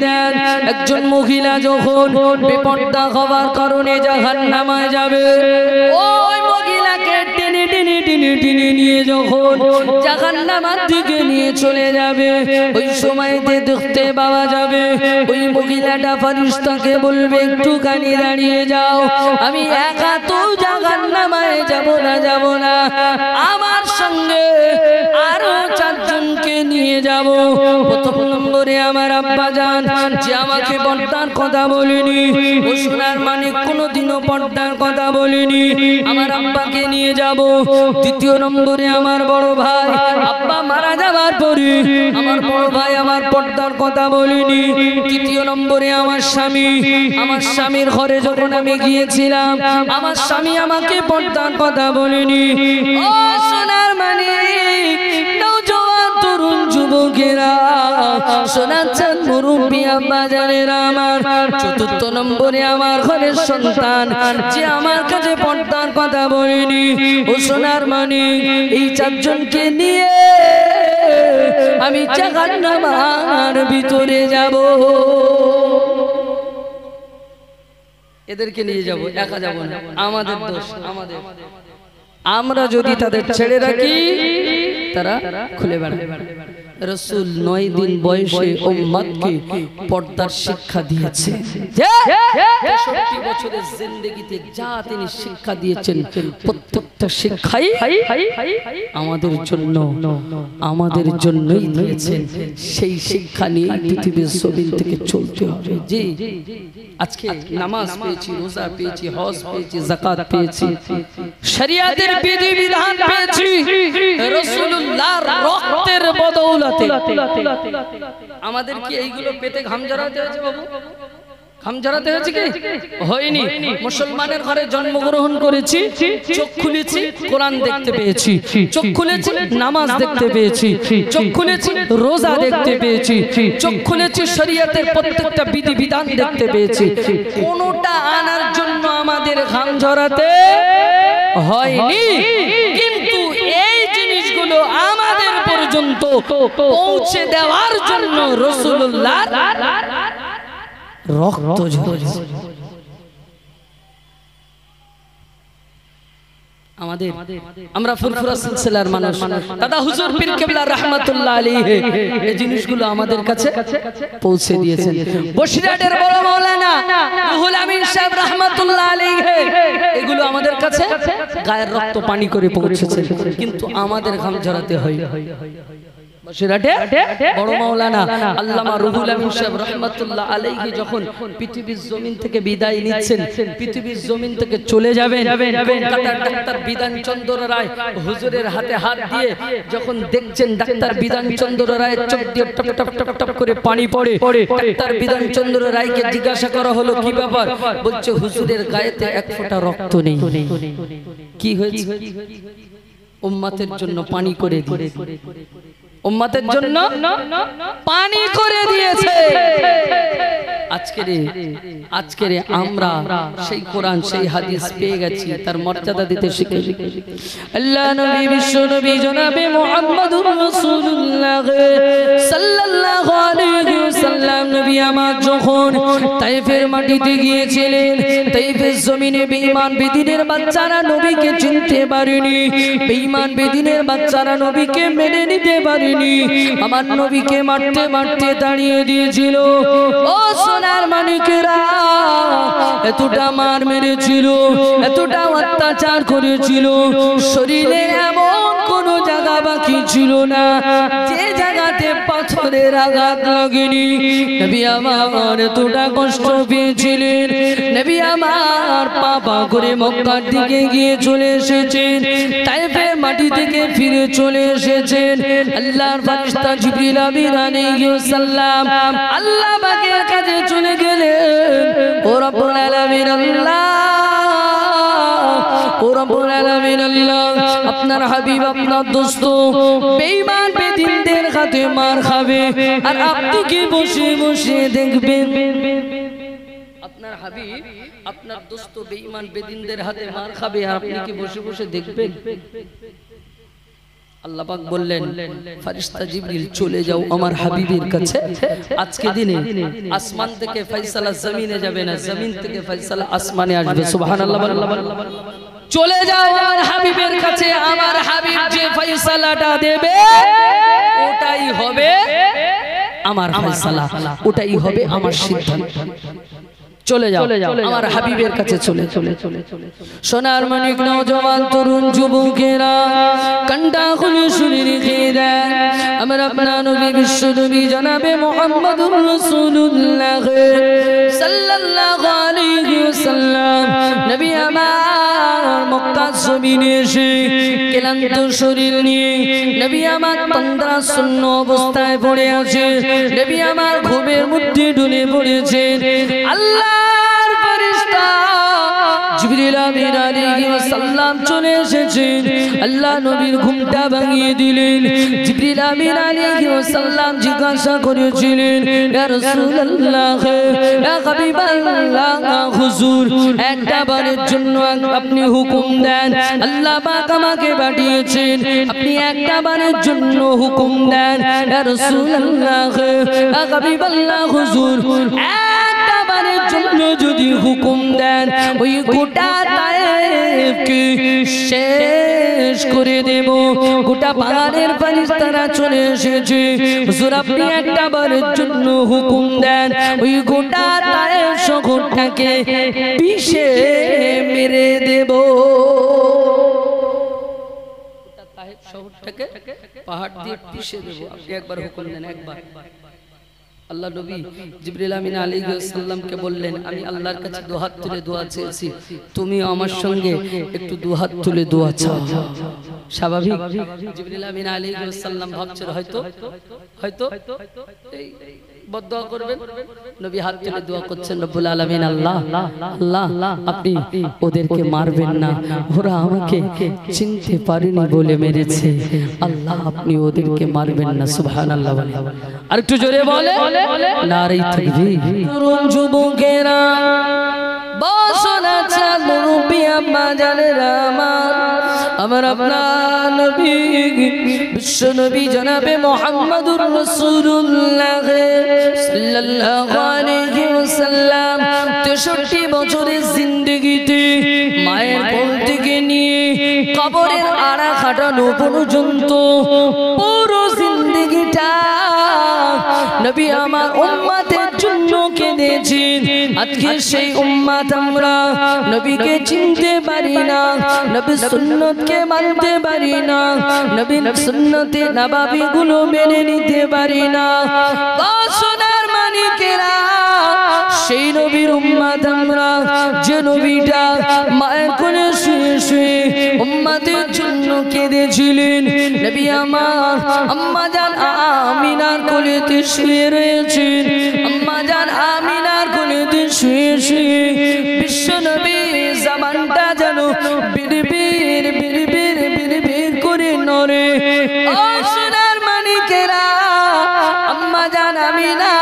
দেন, একজন মহিলা যখন বেপর্দা হওয়ার কারণে জাহান্নামে যাবে, ওই মহিলাকে টেনে টেনে টেনে টেনে নিয়ে যখন জাহান্নামের দিকে নিয়ে চলে যাবে, ওই সময়তে দেখতে পাওয়া যাবে ওই মহিলাটা ফেরেশতাকে বলবে, একটুখানি দাঁড়িয়ে যাও, আমি একা তো জাহান্নামে যাব না, আমার সঙ্গে আরো 4 জনকে নিয়ে যাব। প্রথম নম্বরে আমার আব্বা জান, যে আমাকে পর্দার কথা বলেনি, ও সোনার মানিক কোনোদিনও পর্দার কথা বলেনি, আমার আব্বাকে নিয়ে যাব। দ্বিতীয় নম্বরে আমার বড় ভাই, আব্বা মারা যাওয়ার পরে আমার বড় ভাই আমার পর্দার কথা বলেনি। তৃতীয় নম্বরে আমার স্বামী, আমার স্বামীর ঘরে যখন আমি গিয়েছিলাম, আমার স্বামী আমাকে পর্দার কথা বলেনি। ও সোনার মানিক নওজওয়ান তরুণ যুবকেরা, শোনাচ্ছেন মুরব্বী আব্বা জানেরা আমার। চতুর্থ নম্বরে আমার ঘরের সন্তান, যে আমার কাছে পর্দার কথা বলেনি, ও সোনার মানিক এই 4 জনকে নিয়ে আমি জাহান্নামের ভিতরে যাব। এদেরকে নিয়ে যাব, একা যাব না, আমাদের দোষ, আমাদের। আমরা যদি তাদের ছেড়ে রাখি, তারা খুলে বেড়াবে। রাসূল 9 দিন বয়সে উম্মতকে পর্দার শিক্ষা দিয়েছে। 63 বছরের জিন্দেগিতে যা তিনি শিক্ষা দিয়েছেন প্রত্যেকটা শিক্ষাই আমাদের জন্যই দিয়েছেন। সেই শিক্ষা নিয়ে পৃথিবীর জমিন থেকে চলতে হবে। জি, আজকে নামাজ পেয়েছি, রোজা পেয়েছি, হজ পেয়েছি, যাকাত পেয়েছি, শরিয়াতের বিধিবিধান পেয়েছি রাসূলুল্লাহর রক্তের বদৌলতে। আমাদের কি এইগুলো পেতে ঘাম ঝরাতে হয়েছে বাবু? ঘাম ঝরাতে হয়েছে কি? হয়নি। মুসলমানের ঘরে জন্মগ্রহণ করেছি, চোখ খুলেছি, কোরআন দেখতে পেয়েছি, চোখ খুলেছি, নামাজ দেখতে পেয়েছি, চোখ খুলেছি, রোজা দেখতে পেয়েছি, চোখ খুলেছি, শরীয়তের প্রত্যেকটা বিধিবিধান দেখতে পেয়েছি। কোনটা আনার জন্য আমাদের ঘাম ঝরাতে হয়নি, কিন্তু এই জিনিসগুলো আমাদের পর্যন্ত পৌঁছে দেওয়ার জন্য রাসূলুল্লাহর রক্ত ঝরেছে। আমাদের আমরা ফুরফুরা সিলসিলার মানুষ, দাদা হুজুর পীর কেবলা রাহমাতুল্লাহ আলাইহি এই জিনিসগুলো আমাদের কাছে পৌঁছে দিয়েছেন। বসিরহাটের বড় মাওলানা রুহুল আমিন সাহেব রাহমাতুল্লাহ আলাইহি এগুলো আমাদের কাছে গায়ের রক্ত পানি করে পৌঁছেছে, কিন্তু আমাদের ঘাম ঝরাতে হয়। বসিরহাটে বড় মাওলানা আল্লামা রুহুল আমিন সাহেব রাহমাতুল্লাহ আলাইহি যখন পৃথিবীর জমিন থেকে বিদায় নিচ্ছেন, পৃথিবীর জমিন থেকে চলে যাবেন, কলকাতার ডাক্তার বিধানচন্দ্র রায় হুজুরের হাতে হাত দিয়ে যখন দেখছেন ডাক্তার বিধানচন্দ্র রায়ের চোখ দিয়ে টপ টপ টপ টপ করে পানি পড়ে, ডাক্তার বিধানচন্দ্র রায়কে জিজ্ঞাসা করা হলো কি ব্যাপার? বলছে হুজুরের গায়েতে এক ফোঁটা রক্ত নেই। কি হয়েছে? উম্মতের জন্য পানি করে দিয়েছে, উম্মতের জন্য পানি করে দিয়েছে। আজকের আমরা সেই কোরআন সেই হাদিস পেয়ে গেছি, তার মর্যাদা দিতে শিখেছি। আল্লাহ নবী বিশ্ব নবী জনাবে মুহাম্মদুর রাসূলুল্লাহ সাল্লাল্লাহু আলাইহি ওয়াসাল্লাম নবী আমার যখন তায়েফের মাটিতে গিয়েছিলেন, তায়েফের জমিনে বেঈমান বেদিনের বাচ্চারা নবীকে চিনতে পারেনি, বেঈমান বেদিনের বাচ্চারা নবীকে মেনে নিতে পারেনি, আমার নবীকে মারতে মারতে দাঁড়িয়ে দিয়েছিল। ও সোনার মানিকেরা, এতটা মার মেরেছিল, এতটা অত্যাচার করেছিল, শরীরে এমন কোন জায়গা বাকি ছিল না যে জায়গাতে পাথরের আঘাত লাগেনি। নবী আমার এতটা কষ্ট পেয়েছিলেন, নবী আমার পা করে মক্কার দিকে গিয়ে চলে এসেছেন, তায়েফের মাটি থেকে ফিরে চলে এসেছেন। আল্লাহর ফেরেশতা জিবরিল আমিন আলাইহিস সালাম আল্লাহ পাকের কাছে চলে গেলেন। ও রব্বুল আলামিন আল্লাহ, ও রব্বুল আলামিন আল্লাহ, আপনার হাবিব আপনার দোস্ত বেঈমান বেদিনদের হাতে মার খাবে, আর আপনি কি বসে বসে দেখবেন? আপনার হাবিব আপনার দোস্ত বেঈমান বেদিনদের হাতে মার খাবে, আর আপনি কি বসে বসে দেখবেন? আল্লাহ পাক বললেন, ফেরেশতা জিবরিল চলে যাও আমার হাবিবের কাছে। আজকে দিনে আসমান থেকে ফয়সালা জমিনে যাবে না, জমিন থেকে ফয়সালা আসমানে আসবে। সুবহানাল্লাহ। চলে যাও আমার হাবিবের কাছে, আমার হাবিব যে ফয়সালাটা দেবে ওটাই হবে আমার ফয়সালা, ওটাই হবে আমার সিদ্ধান্ত। চলে যাও আমার হাবিবের কাছে, চলে সোনার মানিক নওজওয়ান তরুণ যুবকেরা কান্ডা খুলে শুনে রেখে দেন, আমার আপনার নবী বিশ্ব নবী জনাবে মুহাম্মদুর রাসূলুল্লাহ সাল্লাল্লাহু আলাইহি ওয়াসাল্লাম নবী আমার মক্কা জমিনে এসে ক্লান্ত শরীর নিয়ে নবী আমার তন্দ্রা শূন্য অবস্থায় পড়ে আছে, নবী আমার ঘুমের মধ্যে ডুবে পড়েছেন। আল্লাহর ফেরেশতা জিবরিল আমিন আলাইহিস সালাম চলে এসেছেন, আল্লাহ নবীর ঘুমটা ভাঙিয়ে দিলেন। জিবরিল আমিন আলাইহিস সালাম জিজ্ঞাসা করেছিলেন, ইয়া রাসূলুল্লাহ, ইয়া হাবিবাল্লাহ, হুজুর একটা বারের জন্য আপনি হুকুম দেন, আল্লাহ পাক আমাকে পাঠিয়েছেন, আপনি একটা বারের জন্য হুকুম দেন। ইয়া রাসূলুল্লাহ, ইয়া হাবিবাল্লাহ, হুজুর একটা বারের জন্য যদি হুকুম দেন, ওই গোটা কি শেষ করে দেব। গোটা পাহাড়ের ফারিস্তারা চলে এসেছে। হুজুর আপনি একটা বারের জন্য হুকুম দেন, ওই গোটা তায়েফ শহরটাকে পিষে মেরে দেব। তায়েফ শহরটাকে পাহাড় দিয়ে পিষে দেব। আপনি একবার হুকুম দেন, একবার। আল্লাহ নবী জিবরিল আমিন আলাইহিস সালামকে বললেন, আমি আল্লাহর কাছে দু হাত তুলে দোয়া চেয়েছি, তুমিও আমার সঙ্গে একটু দু হাত তুলে দোয়া চাও। স্বাভাবিক জিবরিল আমিন আলাইহিস সালাম ভাবছেন হয়তো এই বদদোয়া করবেন। নবী হাত তুলে দোয়া করছেন, রব্বুল আলামিন আল্লাহ আল্লাহ আপনি ওদেরকে মারবেন না, ওরা আমাকে চিনতে পারেনি বলে মেরেছে, আল্লাহ আপনি ওদেরকে মারবেন না। সুবহানাল্লাহ। আর একটু জোরে বলে নারে তাকবীর। তরুণ যুবকেরা, বাসনা চাঁদ মুরব্বি আম্মা জানেরা আমার আপনার নবী বিশ্ব নবী জনাবে মুহাম্মদুর রাসূলুল্লাহ সাল্লাল্লাহু আলাইহি ওয়াসাল্লাম 63 বছরের জিন্দেগিতে মায়ের কোল থেকে নিয়ে কবরের আড়া খাটানো পর্যন্ত পুরো জিন্দেগিটা নবী আমার উম্মতের জন্য কেঁদেছেন। আজকে সেই উম্মত আমরা নবীকে চিনতে পারি না, নবীর সুন্নতকে মানতে পারি না, নবীর সুন্নতে নবাবী গুলো মেনে নিতে পারি না। বাসনার মানিকেরা, সেই নবীর উম্মত আমরা, যে নবীটা মায়ের কোলে শুয়ে শুয়ে উম্মতের জন্য কেঁদেছিলেন। নবী আমার আম্মা জান আমিনার কোলেতে শুয়ে রয়েছেন, আম্মা জান আমিনার কোলেতে শুয়ে শুয়ে বিশ্ব নবী জামানটা যেন বিড়বিড় বিড়বিড় বিড়বিড় করে নড়ে। ও সোনার মানিকেরা, আম্মা জান আমিনা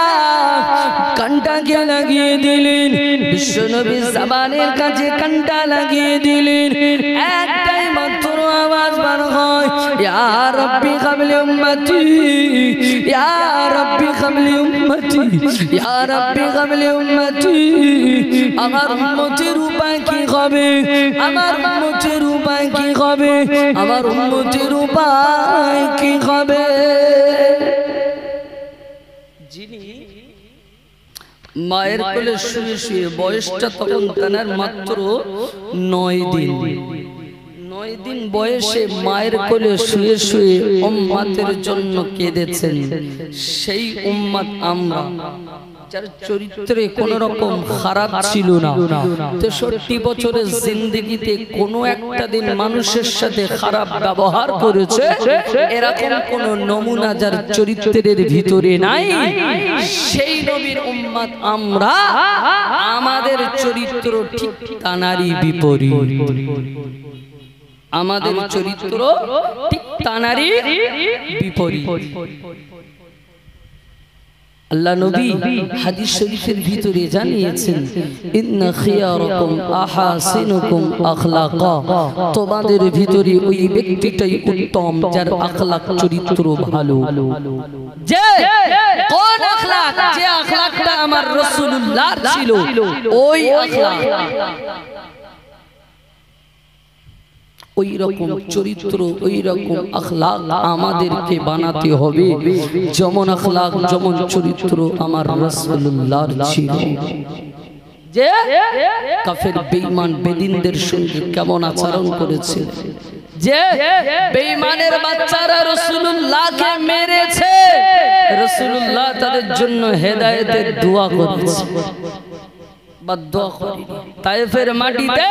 কানটাকে লাগিয়ে দিলেন, বিশ্ব নবী জাবানের কাছে কানটা লাগিয়ে দিলেন। একটাই মাত্র আওয়াজ বার হয়, ইয়া রাব্বি কাবলি উম্মতি, ইয়া রাব্বি কাবলি উম্মতি, ইয়া রাব্বি কাবলি উম্মতি। আমার উম্মতের উপায় কি হবে, আমার উম্মতের উপায় কি হবে, আমার উম্মতের উপায় কি হবে। যিনি মায়ের কোলে শুয়ে শুয়ে, বয়সটা তখন তার মাত্র 9 দিন, 9 দিন বয়সে মায়ের কোলে শুয়ে শুয়ে উম্মতের জন্য কেঁদেছেন। সেই উম্মত আমরা, যার চরিত্রে কোন রকম খারাপ ছিল না। 63 বছরের জিন্দেগিতে কোনো একটা দিন মানুষের সাথে খারাপ ব্যবহার করেছে, এরকম কোন নমুনা যার চরিত্রের ভিতরে নাই, সেই নবীর উম্মত আমরা। আমাদের চরিত্র ঠিক তানারই বিপরীত, আমাদের চরিত্র ঠিক তানারই বিপরীত। আল্লাহ নবী হাদিস শরীফের ভিতরে জানিয়েছেন, ইন্না খিয়ারাকুম আহাসিনুকুম আখলাকা, তোমাদের ভিতরে ওই ব্যক্তিটাই উত্তম যার আখলাক চরিত্র ভালো। যে কোন আখলাক, যে আখলাকটা আমার রাসূলুল্লাহর ছিল, ওই আখলাক, ওই রকম চরিত্র, ওই রকম আখলাক আমাদেরকে বানাতে হবে। যেমন আখলাক, যেমন চরিত্র আমার রাসূলুল্লাহর ছিল। যে কাফের বেঈমান বেদিনদের সঙ্গে কেমন আচরণ করেছে, যে বেঈমানের বাচ্চারা রাসূলুল্লাহকে মেরেছে, রাসূলুল্লাহ তাদের জন্য হেদায়েতের দোয়া করেছে, বদদোয়া করেনি। তায়েফের মাটিতে